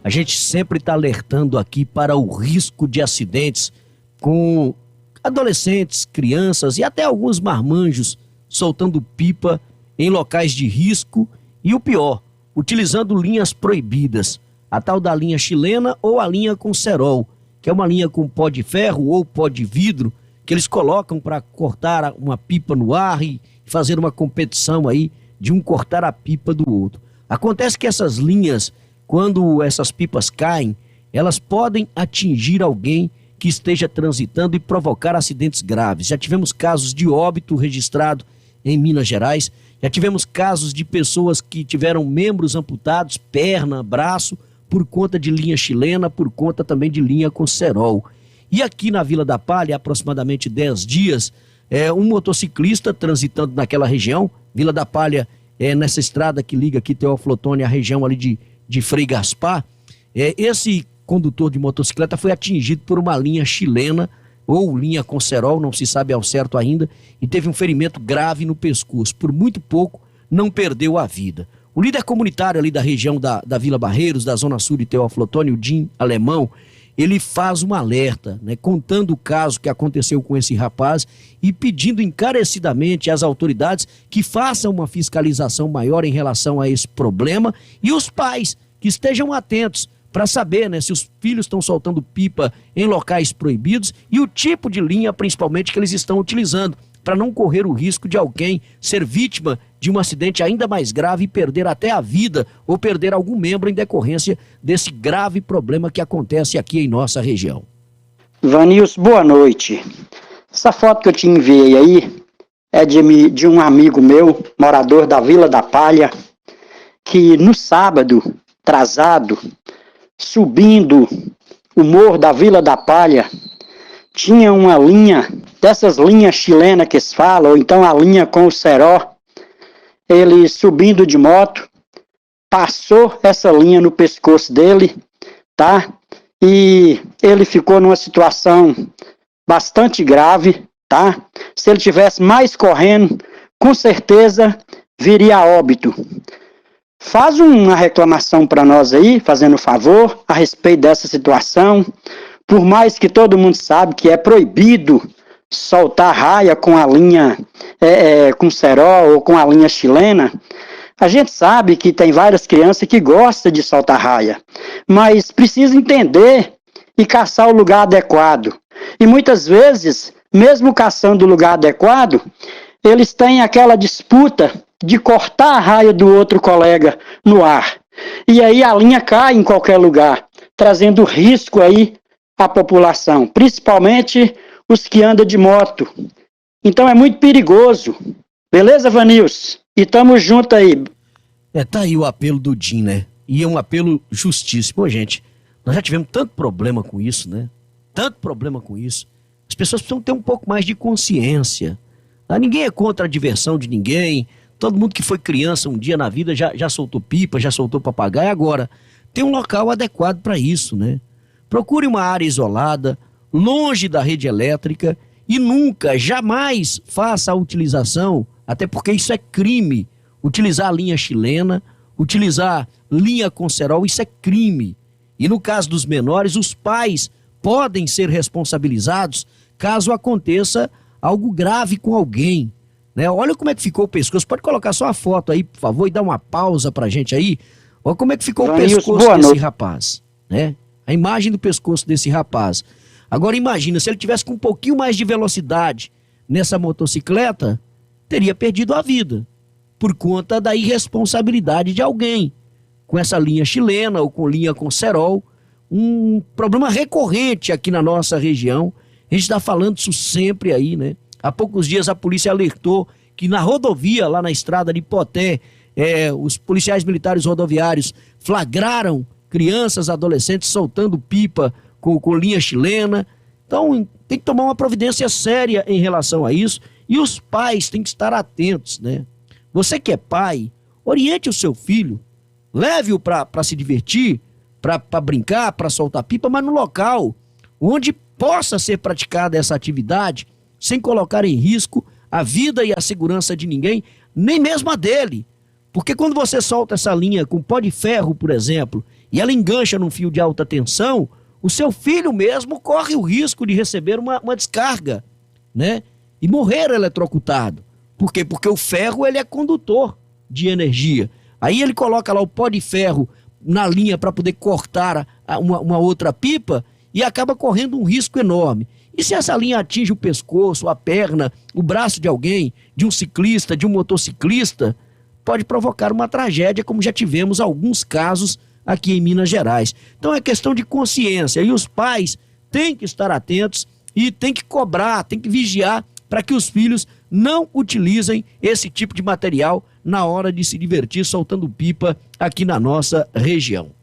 A gente sempre está alertando aqui para o risco de acidentes com adolescentes, crianças e até alguns marmanjos soltando pipa em locais de risco e o pior, utilizando linhas proibidas, a tal da linha chilena ou a linha com cerol, que é uma linha com pó de ferro ou pó de vidro que eles colocam para cortar uma pipa no ar e fazer uma competição aí de um cortar a pipa do outro. Acontece que essas linhas, quando essas pipas caem, elas podem atingir alguém que esteja transitando e provocar acidentes graves. Já tivemos casos de óbito registrado em Minas Gerais, já tivemos casos de pessoas que tiveram membros amputados, perna, braço, por conta de linha chilena, por conta também de linha com cerol. E aqui na Vila da Palha, há aproximadamente 10 dias, um motociclista transitando naquela região, Vila da Palha, nessa estrada que liga aqui Teófilo Otoni, a região ali de Frei Gaspar, esse condutor de motocicleta foi atingido por uma linha chilena ou linha com cerol, não se sabe ao certo ainda, e teve um ferimento grave no pescoço. Por muito pouco, não perdeu a vida. O líder comunitário ali da região da Vila Barreiros, da Zona Sul de Teófilo Otoni, o Jim Alemão, ele faz um alerta, né, contando o caso que aconteceu com esse rapaz e pedindo encarecidamente às autoridades que façam uma fiscalização maior em relação a esse problema e os pais que estejam atentos para saber, né, se os filhos estão soltando pipa em locais proibidos e o tipo de linha, principalmente, que eles estão utilizando, para não correr o risco de alguém ser vítima de um acidente ainda mais grave e perder até a vida ou perder algum membro em decorrência desse grave problema que acontece aqui em nossa região. Vanilson, boa noite. Essa foto que eu te enviei aí é de um amigo meu, morador da Vila da Palha, que no sábado, atrasado, subindo o morro da Vila da Palha, tinha uma linha, dessas linhas chilenas que se fala, ou então a linha com o cerol. Ele subindo de moto, passou essa linha no pescoço dele, tá? E ele ficou numa situação bastante grave, tá? Se ele tivesse mais correndo, com certeza viria a óbito. Faz uma reclamação para nós aí, fazendo favor, a respeito dessa situação. Por mais que todo mundo sabe que é proibido soltar raia com a linha com cerol ou com a linha chilena, a gente sabe que tem várias crianças que gostam de soltar raia, mas precisa entender e caçar o lugar adequado. E muitas vezes, mesmo caçando o lugar adequado, eles têm aquela disputa de cortar a raia do outro colega no ar. E aí a linha cai em qualquer lugar, trazendo risco aí à população, principalmente os que andam de moto. Então é muito perigoso. Beleza, Vanilson? E tamo junto aí. Tá aí o apelo do Jim, né? E é um apelo justíssimo. Pô, gente, nós já tivemos tanto problema com isso, né? Tanto problema com isso. As pessoas precisam ter um pouco mais de consciência. Tá? Ninguém é contra a diversão de ninguém. Todo mundo que foi criança um dia na vida já soltou pipa, já soltou papagaio. Agora, tem um local adequado para isso, né? Procure uma área isolada, longe da rede elétrica e nunca, jamais faça a utilização, até porque isso é crime. Utilizar a linha chilena, utilizar linha com cerol, isso é crime. E no caso dos menores, os pais podem ser responsabilizados caso aconteça algo grave com alguém, né? Olha como é que ficou o pescoço. Pode colocar só a foto aí, por favor, e dar uma pausa pra gente aí. Olha como é que ficou o pescoço desse rapaz, né? A imagem do pescoço desse rapaz. Agora imagina, se ele tivesse com um pouquinho mais de velocidade nessa motocicleta, teria perdido a vida, por conta da irresponsabilidade de alguém, com essa linha chilena ou com linha com cerol, um problema recorrente aqui na nossa região. A gente está falando isso sempre aí, né? Há poucos dias a polícia alertou que na rodovia, lá na estrada de Poté, os policiais militares rodoviários flagraram crianças, adolescentes soltando pipa com linha chilena. Então tem que tomar uma providência séria em relação a isso e os pais têm que estar atentos, né? Você que é pai, oriente o seu filho, leve-o para se divertir, para brincar, para soltar pipa, mas no local onde possa ser praticada essa atividade sem colocar em risco a vida e a segurança de ninguém, nem mesmo a dele. Porque quando você solta essa linha com pó de ferro, por exemplo, e ela engancha num fio de alta tensão, o seu filho mesmo corre o risco de receber uma descarga, né? E morrer eletrocutado. Por quê? Porque o ferro ele é condutor de energia. Aí ele coloca lá o pó de ferro na linha para poder cortar uma outra pipa e acaba correndo um risco enorme. E se essa linha atinge o pescoço, a perna, o braço de alguém, de um ciclista, de um motociclista, pode provocar uma tragédia, como já tivemos alguns casos aqui em Minas Gerais. Então é questão de consciência e os pais têm que estar atentos e têm que cobrar, têm que vigiar para que os filhos não utilizem esse tipo de material na hora de se divertir soltando pipa aqui na nossa região.